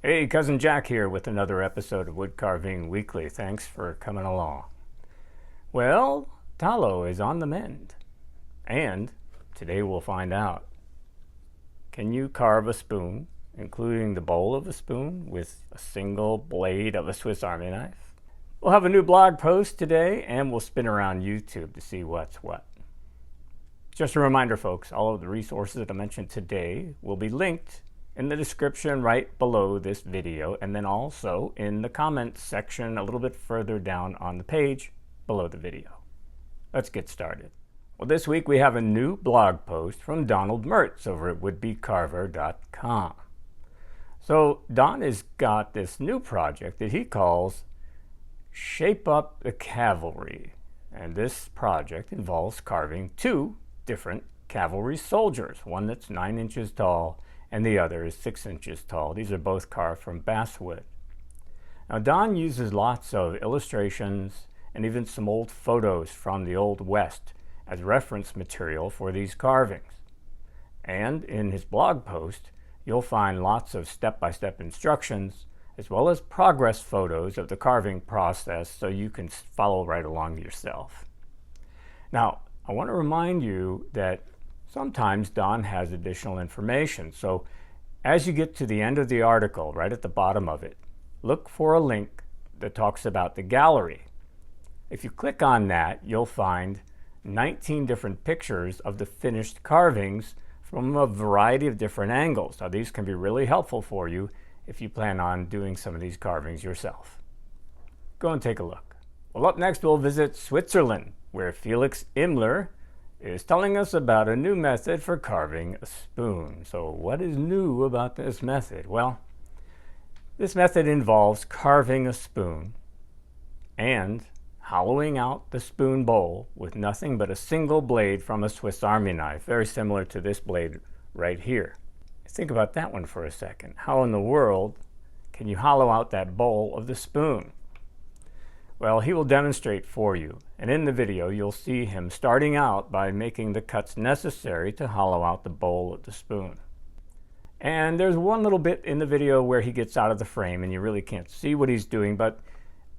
Hey, Cousin Jack here with another episode of Woodcarving Weekly. Thanks for coming along. Well, Ddalo is on the mend. And today we'll find out. Can you carve a spoon, including the bowl of a spoon, with a single blade of a Swiss Army knife? We'll have a new blog post today, and we'll spin around YouTube to see what's what. Just a reminder, folks, all of the resources that I mentioned today will be linked in the description right below this video, and then also in the comments section a little bit further down on the page below the video. Let's get started. Well, this week we have a new blog post from Don Mertz over at woodbecarver.com. So Don has got this new project that he calls Shape Up the Cavalry, and this project involves carving two different cavalry soldiers, one that's 9 inches tall and the other is 6 inches tall. These are both carved from basswood. Now, Don uses lots of illustrations and even some old photos from the Old West as reference material for these carvings. And in his blog post, you'll find lots of step-by-step instructions as well as progress photos of the carving process so you can follow right along yourself. Now, I want to remind you that sometimes Don has additional information, so as you get to the end of the article, right at the bottom of it, look for a link that talks about the gallery. If you click on that, you'll find 19 different pictures of the finished carvings from a variety of different angles. Now, these can be really helpful for you if you plan on doing some of these carvings yourself. Go and take a look. Well, up next, we'll visit Switzerland, where Felix Imler is telling us about a new method for carving a spoon. So what is new about this method? Well, this method involves carving a spoon and hollowing out the spoon bowl with nothing but a single blade from a Swiss Army knife, very similar to this blade right here. Think about that one for a second. How in the world can you hollow out that bowl of the spoon? Well, he will demonstrate for you, and in the video you'll see him starting out by making the cuts necessary to hollow out the bowl of the spoon. And there's one little bit in the video where he gets out of the frame and you really can't see what he's doing, but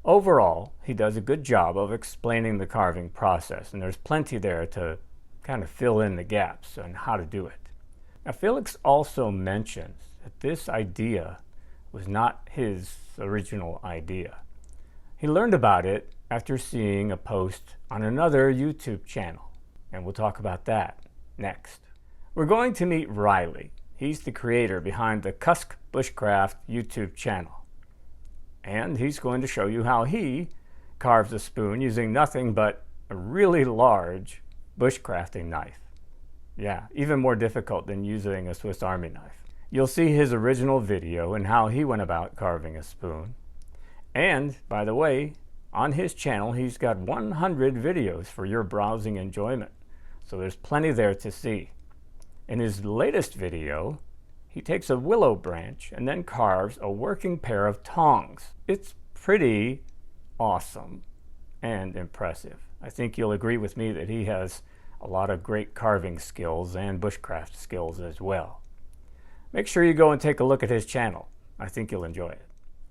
overall he does a good job of explaining the carving process, and there's plenty there to kind of fill in the gaps on how to do it. Now, Felix also mentions that this idea was not his original idea. He learned about it after seeing a post on another YouTube channel, and we'll talk about that next. We're going to meet Riley. He's the creator behind the Kusk Bushcraft YouTube channel, and he's going to show you how he carves a spoon using nothing but a really large bushcrafting knife. Yeah, even more difficult than using a Swiss Army knife. You'll see his original video and how he went about carving a spoon. And, by the way, on his channel, he's got 100 videos for your browsing enjoyment. So there's plenty there to see. In his latest video, he takes a willow branch and then carves a working pair of tongs. It's pretty awesome and impressive. I think you'll agree with me that he has a lot of great carving skills and bushcraft skills as well. Make sure you go and take a look at his channel. I think you'll enjoy it.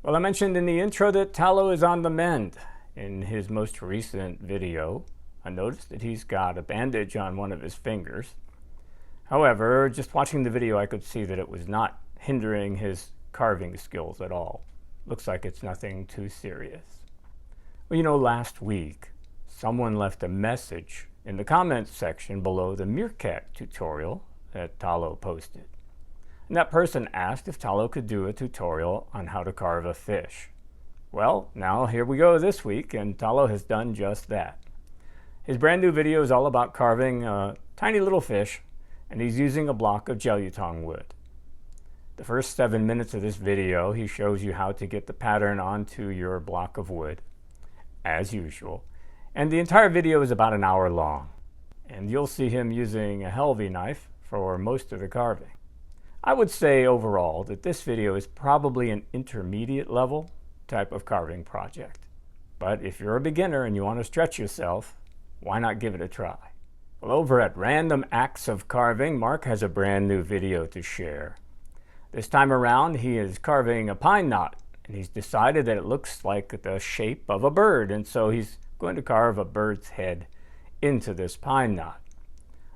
Well, I mentioned in the intro that Ddalo is on the mend. In his most recent video, I noticed that he's got a bandage on one of his fingers. However, just watching the video, I could see that it was not hindering his carving skills at all. Looks like it's nothing too serious. Well, you know, last week, someone left a message in the comments section below the meerkat tutorial that Ddalo posted. And that person asked if Ddalo could do a tutorial on how to carve a fish. Well, now here we go this week, and Ddalo has done just that. His brand new video is all about carving a tiny little fish, and he's using a block of jelly-tong wood. The first 7 minutes of this video, he shows you how to get the pattern onto your block of wood, as usual. And the entire video is about an hour long. And you'll see him using a Helvy knife for most of the carving. I would say overall that this video is probably an intermediate level type of carving project. But if you're a beginner and you want to stretch yourself, why not give it a try? Well, over at Random Acts of Carving, Mark has a brand new video to share. This time around, he is carving a pine knot, and he's decided that it looks like the shape of a bird, and so he's going to carve a bird's head into this pine knot.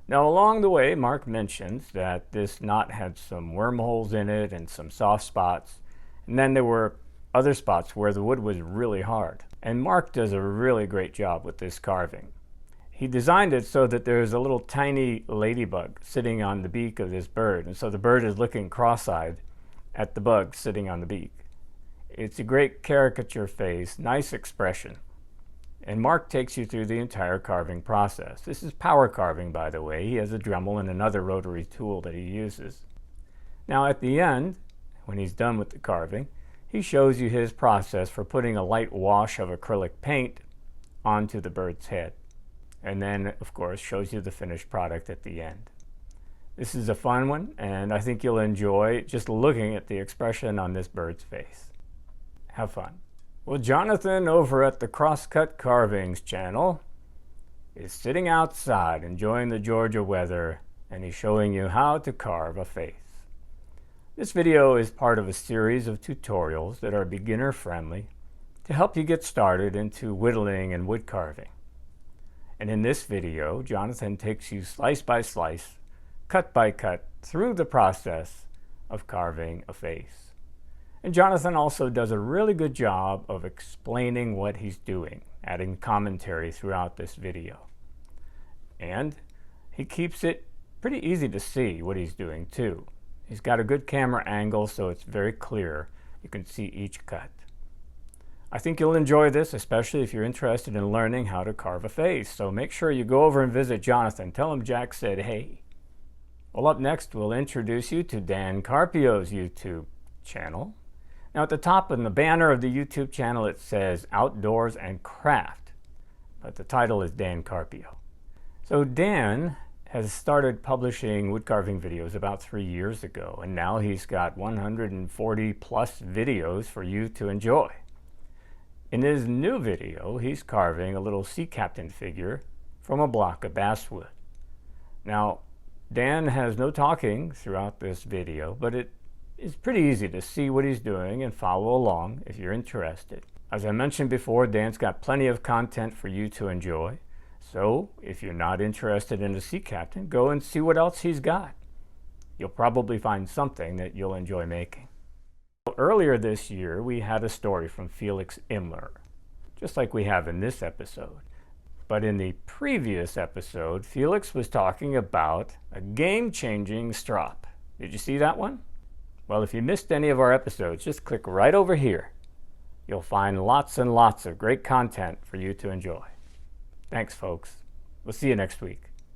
Now, along the way, Mark mentions that this knot had some wormholes in it and some soft spots, and then there were other spots where the wood was really hard. And Mark does a really great job with this carving. He designed it so that there's a little tiny ladybug sitting on the beak of this bird, and so the bird is looking cross-eyed at the bug sitting on the beak. It's a great caricature face, nice expression. And Mark takes you through the entire carving process. This is power carving, by the way. He has a Dremel and another rotary tool that he uses. Now at the end, when he's done with the carving, he shows you his process for putting a light wash of acrylic paint onto the bird's head. And then, of course, shows you the finished product at the end. This is a fun one, and I think you'll enjoy just looking at the expression on this bird's face. Have fun. Well, Jonathan over at the Crosscut Carvings channel is sitting outside enjoying the Georgia weather, and he's showing you how to carve a face. This video is part of a series of tutorials that are beginner friendly to help you get started into whittling and wood carving. And in this video, Jonathan takes you slice by slice, cut by cut, through the process of carving a face. And Jonathan also does a really good job of explaining what he's doing, adding commentary throughout this video. And he keeps it pretty easy to see what he's doing too. He's got a good camera angle, so it's very clear. You can see each cut. I think you'll enjoy this, especially if you're interested in learning how to carve a face. So make sure you go over and visit Jonathan. Tell him Jack said hey. Well, up next, we'll introduce you to Dan Carpio's YouTube channel. Now, at the top in the banner of the YouTube channel, it says Outdoors and Craft, but the title is Dan Carpio. So Dan has started publishing wood carving videos about 3 years ago, and now he's got 140 plus videos for you to enjoy. In his new video, he's carving a little sea captain figure from a block of basswood. Now, Dan has no talking throughout this video, but it's pretty easy to see what he's doing and follow along if you're interested. As I mentioned before, Dan's got plenty of content for you to enjoy. So if you're not interested in a sea captain, go and see what else he's got. You'll probably find something that you'll enjoy making. Earlier this year, we had a story from Felix Imler, just like we have in this episode. But in the previous episode, Felix was talking about a game-changing strop. Did you see that one? Well, if you missed any of our episodes, just click right over here. You'll find lots and lots of great content for you to enjoy. Thanks, folks. We'll see you next week.